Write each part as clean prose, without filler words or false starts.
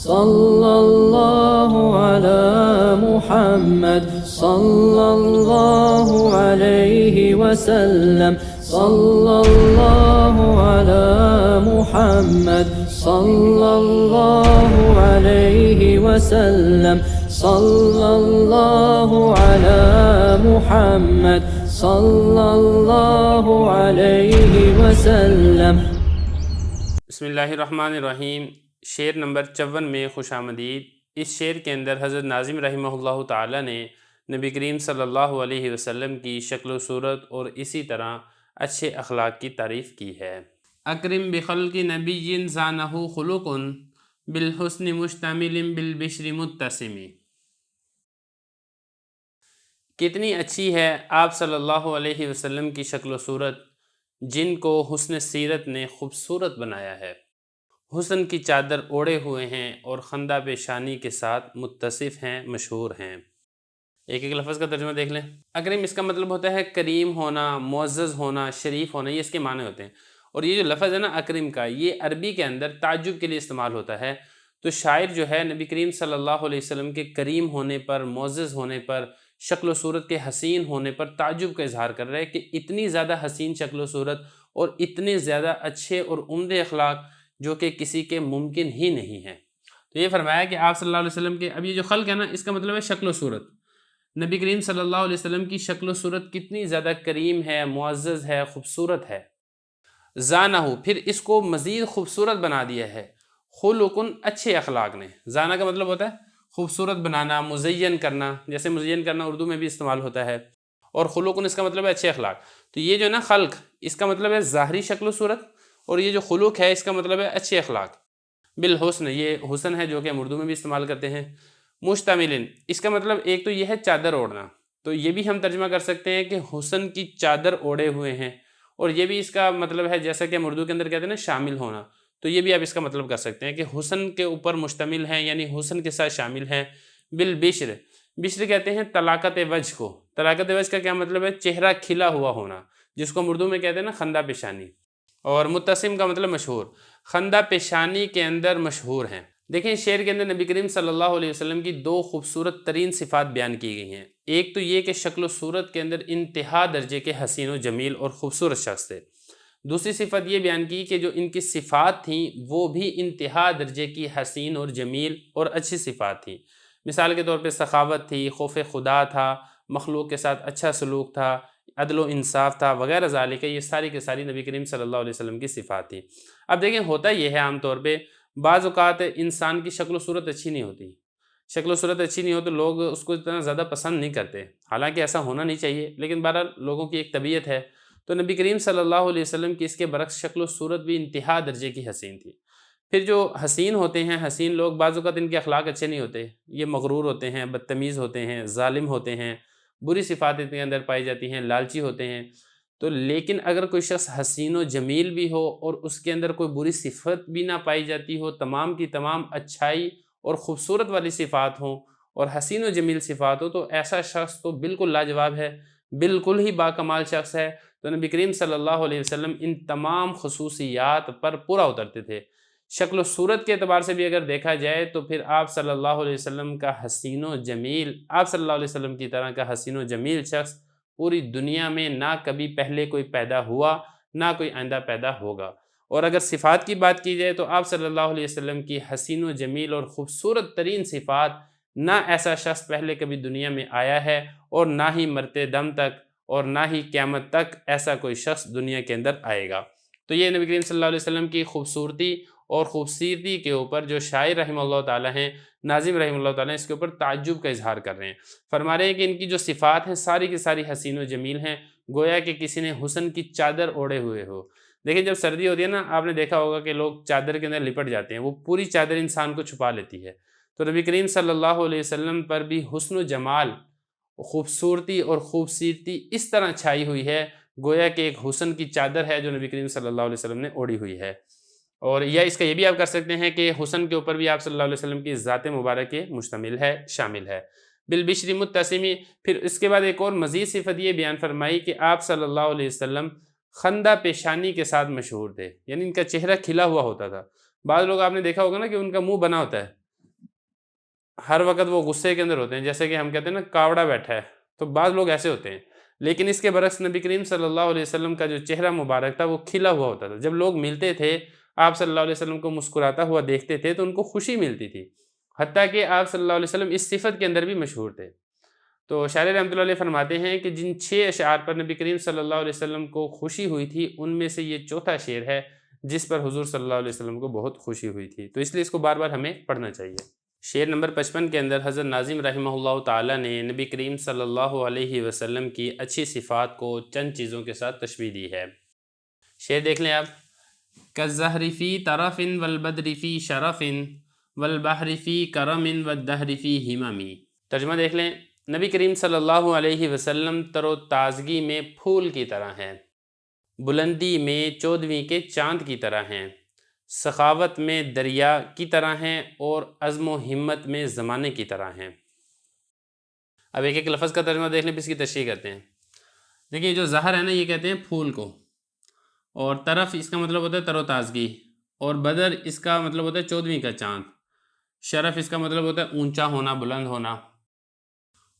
صلی اللہ علی محمد صلی اللہ علیہ وسلم صلی اللہ علی محمد صلی اللہ علیہ وسلم صلی اللہ علی محمد صلی اللہ علیہ وسلم۔ بسم اللہ الرحمن الرحیم۔ شعر نمبر 54 میں خوش آمدید۔ اس شعر کے اندر حضرت ناظم رحمہ اللہ تعالی نے نبی کریم صلی اللہ علیہ وسلم کی شکل و صورت اور اسی طرح اچھے اخلاق کی تعریف کی ہے۔ اکرم بخلق نبی زانہ خلق بالحسن مشتمل بالبشر متسم۔ کتنی اچھی ہے آپ صلی اللہ علیہ وسلم کی شکل و صورت، جن کو حسن سیرت نے خوبصورت بنایا ہے، حسن کی چادر اوڑھے ہوئے ہیں اور خندہ پیشانی کے ساتھ متصف ہیں، مشہور ہیں۔ ایک ایک لفظ کا ترجمہ دیکھ لیں۔ اکرم اس کا مطلب ہوتا ہے کریم ہونا، معزز ہونا، شریف ہونا، یہ اس کے معنی ہوتے ہیں۔ اور یہ جو لفظ ہے نا اکرم کا، یہ عربی کے اندر تعجب کے لیے استعمال ہوتا ہے۔ تو شاعر جو ہے نبی کریم صلی اللہ علیہ وسلم کے کریم ہونے پر، معزز ہونے پر، شکل و صورت کے حسین ہونے پر تعجب کا اظہار کر رہا ہے کہ اتنی زیادہ حسین شکل و صورت اور اتنے زیادہ اچھے اور عمدہ اخلاق جو کہ کسی کے ممکن ہی نہیں ہیں۔ تو یہ فرمایا کہ آپ صلی اللہ علیہ وسلم کے، اب یہ جو خلق ہے نا، اس کا مطلب ہے شکل و صورت۔ نبی کریم صلی اللہ علیہ وسلم کی شکل و صورت کتنی زیادہ کریم ہے، معزز ہے، خوبصورت ہے۔ زانہ، پھر اس کو مزید خوبصورت بنا دیا ہے، خلقن، اچھے اخلاق نے۔ زانہ کا مطلب ہوتا ہے خوبصورت بنانا، مزین کرنا، جیسے مزین کرنا اردو میں بھی استعمال ہوتا ہے، اور خلقن اس کا مطلب ہے اچھے اخلاق۔ تو یہ جو نا خلق، اس کا مطلب ہے ظاہری شکل و صورت، اور یہ جو خلق ہے اس کا مطلب ہے اچھے اخلاق۔ بالحسن، یہ حسن ہے جو کہ ہم اردو میں بھی استعمال کرتے ہیں۔ مشتملن، اس کا مطلب ایک تو یہ ہے چادر اوڑھنا، تو یہ بھی ہم ترجمہ کر سکتے ہیں کہ حسن کی چادر اوڑھے ہوئے ہیں، اور یہ بھی اس کا مطلب ہے جیسا کہ ہم اردو کے اندر کہتے ہیں نا شامل ہونا، تو یہ بھی آپ اس کا مطلب کر سکتے ہیں کہ حسن کے اوپر مشتمل ہیں، یعنی حسن کے ساتھ شامل ہیں۔ بالبشر، بشر کہتے ہیں طلاقت وجہ کو۔ طلاقت وجہ کا کیا مطلب ہے؟ چہرہ کھلا ہوا ہونا، جس کو ہم اردو میں کہتے ہیں نا خندہ پیشانی۔ اور متسم کا مطلب مشہور، خندہ پیشانی کے اندر مشہور ہیں۔ دیکھیں شعر کے اندر نبی کریم صلی اللہ علیہ وسلم کی دو خوبصورت ترین صفات بیان کی گئی ہیں۔ ایک تو یہ کہ شکل و صورت کے اندر انتہا درجے کے حسین و جمیل اور خوبصورت شخص تھے۔ دوسری صفت یہ بیان کی کہ جو ان کی صفات تھیں وہ بھی انتہا درجے کی حسین اور جمیل اور اچھی صفات تھیں۔ مثال کے طور پہ سخاوت تھی، خوف خدا تھا، مخلوق کے ساتھ اچھا سلوک تھا، عدل و انصاف تھا، وغیرہ ذالک، یہ ساری کے ساری نبی کریم صلی اللہ علیہ وسلم کی صفات تھیں۔ اب دیکھیں ہوتا یہ ہے عام طور پہ بعض اوقات انسان کی شکل و صورت اچھی نہیں ہوتی، شکل و صورت اچھی نہیں ہو تو لوگ اس کو اتنا زیادہ پسند نہیں کرتے، حالانکہ ایسا ہونا نہیں چاہیے، لیکن بہرحال لوگوں کی ایک طبیعت ہے۔ تو نبی کریم صلی اللہ علیہ وسلم کی اس کے برعکس شکل و صورت بھی انتہا درجے کی حسین تھی۔ پھر جو حسین ہوتے ہیں، حسین لوگ، بعض اوقات ان کے اخلاق اچھے نہیں ہوتے، یہ مغرور ہوتے ہیں، بدتمیز ہوتے ہیں، ظالم ہوتے ہیں، بری صفات ان کے اندر پائی جاتی ہیں، لالچی ہوتے ہیں۔ تو لیکن اگر کوئی شخص حسین و جمیل بھی ہو اور اس کے اندر کوئی بری صفت بھی نہ پائی جاتی ہو، تمام کی تمام اچھائی اور خوبصورت والی صفات ہوں اور حسین و جمیل صفات ہو، تو ایسا شخص تو بالکل لاجواب ہے، بالکل ہی باکمال شخص ہے۔ تو نبی کریم صلی اللہ علیہ وسلم ان تمام خصوصیات پر پورا اترتے تھے۔ شکل و صورت کے اعتبار سے بھی اگر دیکھا جائے تو پھر آپ صلی اللہ علیہ وسلم کا حسین و جمیل، آپ صلی اللہ علیہ وسلم کی طرح کا حسین و جمیل شخص پوری دنیا میں نہ کبھی پہلے کوئی پیدا ہوا، نہ کوئی آئندہ پیدا ہوگا۔ اور اگر صفات کی بات کی جائے تو آپ صلی اللہ علیہ وسلم کی حسین و جمیل اور خوبصورت ترین صفات، نہ ایسا شخص پہلے کبھی دنیا میں آیا ہے اور نہ ہی مرتے دم تک اور نہ ہی قیامت تک ایسا کوئی شخص دنیا کے اندر آئے گا۔ تو یہ نبی کریم صلی اللہ علیہ وسلم کی خوبصورتی اور خوبصورتی کے اوپر جو شاعر رحمہ اللہ تعالیٰ ہیں، ناظم رحمہ اللہ تعالیٰ ہیں، اس کے اوپر تعجب کا اظہار کر رہے ہیں۔ فرما رہے ہیں کہ ان کی جو صفات ہیں ساری کی ساری حسین و جمیل ہیں، گویا کہ کسی نے حسن کی چادر اوڑھے ہوئے ہو۔ دیکھیں جب سردی ہوتی ہے نا، آپ نے دیکھا ہوگا کہ لوگ چادر کے اندر لپٹ جاتے ہیں، وہ پوری چادر انسان کو چھپا لیتی ہے۔ تو نبی کریم صلی اللہ علیہ وسلم پر بھی حسن و جمال، خوبصورتی اور خوبصورتی اس طرح چھائی ہوئی ہے، گویا کہ ایک حسن کی چادر ہے جو نبی کریم صلی اللہ علیہ وسلم نے اوڑھی ہوئی ہے۔ اور یا اس کا یہ بھی آپ کر سکتے ہیں کہ حسن کے اوپر بھی آپ صلی اللہ علیہ وسلم کی ذات مبارک مشتمل ہے، شامل ہے۔ بالبشر متسمی، پھر اس کے بعد ایک اور مزید صفت یہ بیان فرمائی کہ آپ صلی اللہ علیہ وسلم خندہ پیشانی کے ساتھ مشہور تھے، یعنی ان کا چہرہ کھلا ہوا ہوتا تھا۔ بعض لوگ آپ نے دیکھا ہوگا نا کہ ان کا منہ بنا ہوتا ہے، ہر وقت وہ غصے کے اندر ہوتے ہیں، جیسے کہ ہم کہتے ہیں نا کاوڑا بیٹھا ہے، تو بعض لوگ ایسے ہوتے ہیں، لیکن اس کے برعکس نبی کریم صلی اللہ علیہ وسلم کا جو چہرہ مبارک تھا وہ کھلا ہوا ہوتا تھا۔ جب لوگ ملتے تھے، آپ صلی اللہ علیہ وسلم کو مسکراتا ہوا دیکھتے تھے تو ان کو خوشی ملتی تھی، حتیٰ کہ آپ صلی اللہ علیہ وسلم اس صفت کے اندر بھی مشہور تھے۔ تو شاعر رحمۃ اللہ علیہ فرماتے ہیں کہ جن 6 اشعار پر نبی کریم صلی اللہ علیہ وسلم کو خوشی ہوئی تھی، ان میں سے یہ چوتھا شعر ہے جس پر حضور صلی اللہ علیہ وسلم کو بہت خوشی ہوئی تھی، تو اس لیے اس کو بار بار ہمیں پڑھنا چاہیے۔ شعر نمبر 55 کے اندر حضرت ناظم رحمہ اللہ تعالیٰ نے نبی کریم صلی اللہ علیہ وسلم کی اچھی صفات کو چند چیزوں کے ساتھ تشبیہ دی ہے۔ شعر دیکھ لیں آپ، کالزہر فی طرف والبدر فی شرف والبحر فی کرم والدہر فی ہمم۔ ترجمہ دیکھ لیں، نبی کریم صلی اللہ علیہ وسلم تر و تازگی میں پھول کی طرح ہیں، بلندی میں 14ویں کے چاند کی طرح ہیں، سخاوت میں دریا کی طرح ہیں، اور عزم و ہمت میں زمانے کی طرح ہیں۔ اب ایک ایک لفظ کا ترجمہ دیکھ لیں، پھر اس کی تشریح کرتے ہیں۔ دیکھیں جو زہر ہے نا، یہ کہتے ہیں پھول کو، اور طرف اس کا مطلب ہوتا ہے تر و تازگی، اور بدر اس کا مطلب ہوتا ہے 14ویں کا چاند، شرف اس کا مطلب ہوتا ہے اونچا ہونا، بلند ہونا،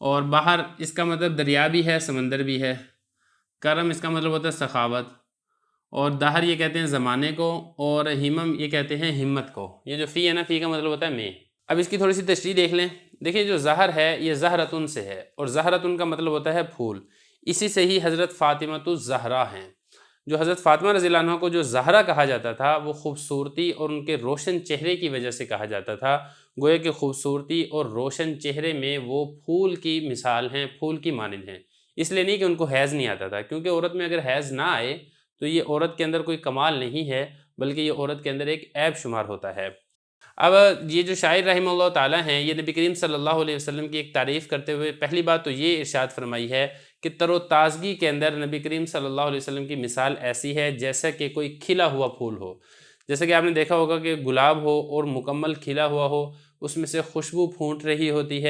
اور بحر اس کا مطلب دریا بھی ہے، سمندر بھی ہے، کرم اس کا مطلب ہوتا ہے سخاوت، اور دہر یہ کہتے ہیں زمانے کو، اور ہمم یہ کہتے ہیں ہمت کو۔ یہ جو فی ہے نا، فی کا مطلب ہوتا ہے میں۔ اب اس کی تھوڑی سی تشریح دیکھ لیں۔ دیکھیں جو زہر ہے یہ زہرتن سے ہے، اور زہرتن کا مطلب ہوتا ہے پھول، اسی سے ہی حضرت فاطمۃ الزہرا ہیں۔ جو حضرت فاطمہ رضی اللہ عنہ کو جو زہرا کہا جاتا تھا، وہ خوبصورتی اور ان کے روشن چہرے کی وجہ سے کہا جاتا تھا، گویا کہ خوبصورتی اور روشن چہرے میں وہ پھول کی مثال ہیں، پھول کی مانند ہیں۔ اس لیے نہیں کہ ان کو حیض نہیں آتا تھا، کیونکہ عورت میں اگر حیض نہ آئے تو یہ عورت کے اندر کوئی کمال نہیں ہے، بلکہ یہ عورت کے اندر ایک عیب شمار ہوتا ہے۔ اب یہ جو شاعر رحمہ اللہ تعالیٰ ہیں، یہ نبی کریم صلی اللہ علیہ وسلم کی ایک تعریف کرتے ہوئے پہلی بات تو یہ ارشاد فرمائی ہے کہ تر و تازگی کے اندر نبی کریم صلی اللہ علیہ وسلم کی مثال ایسی ہے جیسا کہ کوئی کھلا ہوا پھول ہو۔ جیسے کہ آپ نے دیکھا ہوگا کہ گلاب ہو اور مکمل کھلا ہوا ہو، اس میں سے خوشبو پھوٹ رہی ہوتی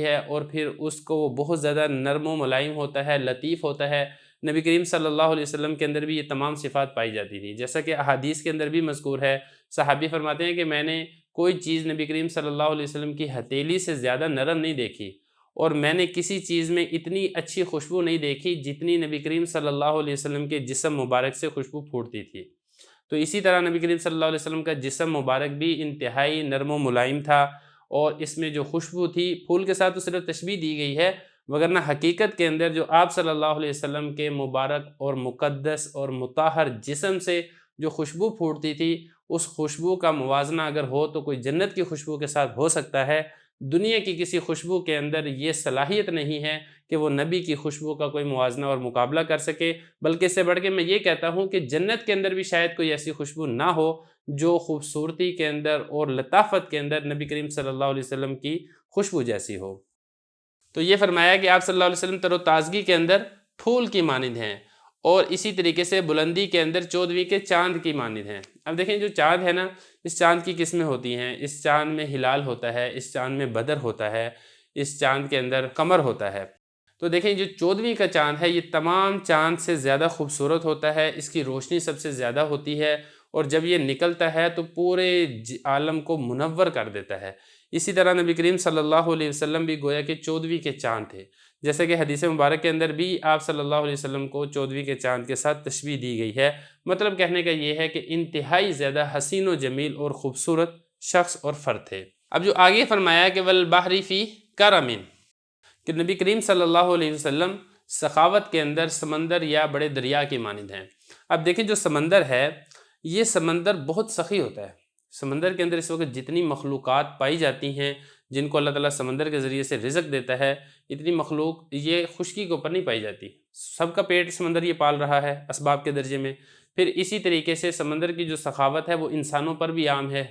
ہے، اور پھر اس کو وہ بہت زیادہ نرم و ملائم ہوتا ہے، لطیف ہوتا ہے۔ نبی کریم صلی اللہ علیہ وسلم کے اندر بھی یہ تمام صفات پائی جاتی تھی، جیسا کہ احادیث کے اندر بھی مذکور ہے۔ صحابی فرماتے ہیں کہ میں نے کوئی چیز نبی کریم صلی اللہ علیہ وسلم کی ہتھیلی سے زیادہ نرم نہیں دیکھی، اور میں نے کسی چیز میں اتنی اچھی خوشبو نہیں دیکھی جتنی نبی کریم صلی اللہ علیہ وسلم کے جسم مبارک سے خوشبو پھوٹتی تھی۔ تو اسی طرح نبی کریم صلی اللہ علیہ وسلم کا جسم مبارک بھی انتہائی نرم و ملائم تھا، اور اس میں جو خوشبو تھی، پھول کے ساتھ تو صرف تشبیہ دی گئی ہے، وگرنہ حقیقت کے اندر جو آپ صلی اللہ علیہ وسلم کے مبارک اور مقدس اور مطہر جسم سے جو خوشبو پھوٹتی تھی، اس خوشبو کا موازنہ اگر ہو تو کوئی جنت کی خوشبو کے ساتھ ہو سکتا ہے۔ دنیا کی کسی خوشبو کے اندر یہ صلاحیت نہیں ہے کہ وہ نبی کی خوشبو کا کوئی موازنہ اور مقابلہ کر سکے، بلکہ اس سے بڑھ کے میں یہ کہتا ہوں کہ جنت کے اندر بھی شاید کوئی ایسی خوشبو نہ ہو جو خوبصورتی کے اندر اور لطافت کے اندر نبی کریم صلی اللہ علیہ وسلم کی خوشبو جیسی ہو۔ تو یہ فرمایا کہ آپ صلی اللہ علیہ وسلم تر و تازگی کے اندر پھول کی مانند ہیں، اور اسی طریقے سے بلندی کے اندر 14ویں کے چاند کی مانند ہیں۔ اب دیکھیں جو چاند ہے نا، اس چاند کی قسمیں ہوتی ہیں، اس چاند میں ہلال ہوتا ہے، اس چاند میں بدر ہوتا ہے، اس چاند کے اندر قمر ہوتا ہے۔ تو دیکھیں جو 14ویں کا چاند ہے، یہ تمام چاند سے زیادہ خوبصورت ہوتا ہے، اس کی روشنی سب سے زیادہ ہوتی ہے، اور جب یہ نکلتا ہے تو پورے عالم کو منور کر دیتا ہے۔ اسی طرح نبی کریم صلی اللہ علیہ وسلم بھی گویا کہ 14ویں کے چاند تھے، جیسے کہ حدیث مبارک کے اندر بھی آپ صلی اللہ علیہ وسلم کو 14ویں کے چاند کے ساتھ تشبیہ دی گئی ہے۔ مطلب کہنے کا یہ ہے کہ انتہائی زیادہ حسین و جمیل اور خوبصورت شخص اور فرد تھے۔ اب جو آگے فرمایا کہ والبحر فی کرم، کہ نبی کریم صلی اللہ علیہ وسلم سخاوت کے اندر سمندر یا بڑے دریا کی مانند ہیں۔ اب دیکھیں جو سمندر ہے، یہ سمندر بہت سخی ہوتا ہے۔ سمندر کے اندر اس وقت جتنی مخلوقات پائی جاتی ہیں، جن کو اللہ تعالیٰ سمندر کے ذریعے سے رزق دیتا ہے، اتنی مخلوق یہ خشکی کے اوپر نہیں پائی جاتی، سب کا پیٹ سمندر یہ پال رہا ہے اسباب کے درجے میں۔ پھر اسی طریقے سے سمندر کی جو سخاوت ہے وہ انسانوں پر بھی عام ہے۔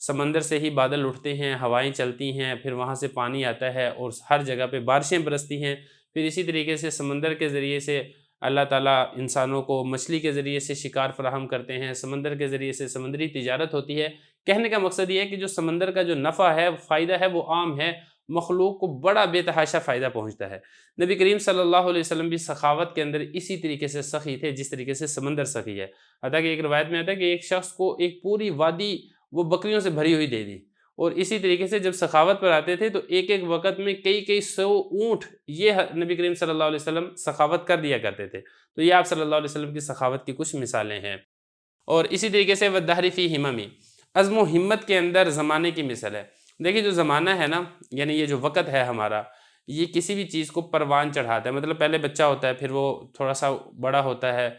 سمندر سے ہی بادل اٹھتے ہیں، ہوائیں چلتی ہیں، پھر وہاں سے پانی آتا ہے اور ہر جگہ پہ بارشیں برستی ہیں۔ پھر اسی طریقے سے سمندر کے ذریعے سے اللہ تعالیٰ انسانوں کو مچھلی کے ذریعے سے شکار فراہم کرتے ہیں، سمندر کے ذریعے سے سمندری تجارت ہوتی ہے۔ کہنے کا مقصد یہ ہے کہ جو سمندر کا جو نفع ہے، فائدہ ہے، وہ عام ہے، مخلوق کو بڑا بے تحاشا فائدہ پہنچتا ہے۔ نبی کریم صلی اللہ علیہ وسلم بھی سخاوت کے اندر اسی طریقے سے سخی تھے جس طریقے سے سمندر سخی ہے۔ حتیٰ کہ ایک روایت میں آتا ہے کہ ایک شخص کو ایک پوری وادی وہ بکریوں سے بھری ہوئی دے دی، اور اسی طریقے سے جب سخاوت پر آتے تھے تو ایک ایک وقت میں کئی سو اونٹ یہ نبی کریم صلی اللہ علیہ وسلم سخاوت کر دیا کرتے تھے۔ تو یہ آپ صلی اللہ علیہ وسلم کی سخاوت کی کچھ مثالیں ہیں۔ اور اسی طریقے سے وَالدَّهْرِ فِي ہِمَمِ، عزم و ہمت کے اندر زمانے کی مثل ہے۔ دیکھیے جو زمانہ ہے نا، یعنی یہ جو وقت ہے ہمارا، یہ کسی بھی چیز کو پروان چڑھاتا ہے۔ مطلب پہلے بچہ ہوتا ہے، پھر وہ تھوڑا سا بڑا ہوتا ہے،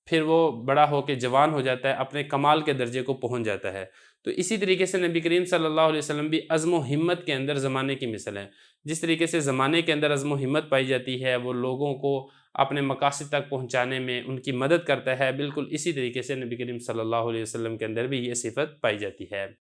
پھر وہ بڑا ہو کے جوان ہو جاتا ہے، اپنے کمال کے درجے کو پہنچ جاتا ہے۔ تو اسی طریقے سے نبی کریم صلی اللہ علیہ وسلم بھی عزم و ہمت کے اندر زمانے کی مثل ہیں۔ جس طریقے سے زمانے کے اندر عزم و ہمت پائی جاتی ہے، وہ لوگوں کو اپنے مقاصد تک پہنچانے میں ان کی مدد کرتا ہے، بالکل اسی طریقے سے نبی کریم صلی اللہ علیہ وسلم کے اندر بھی یہ صفت پائی جاتی ہے۔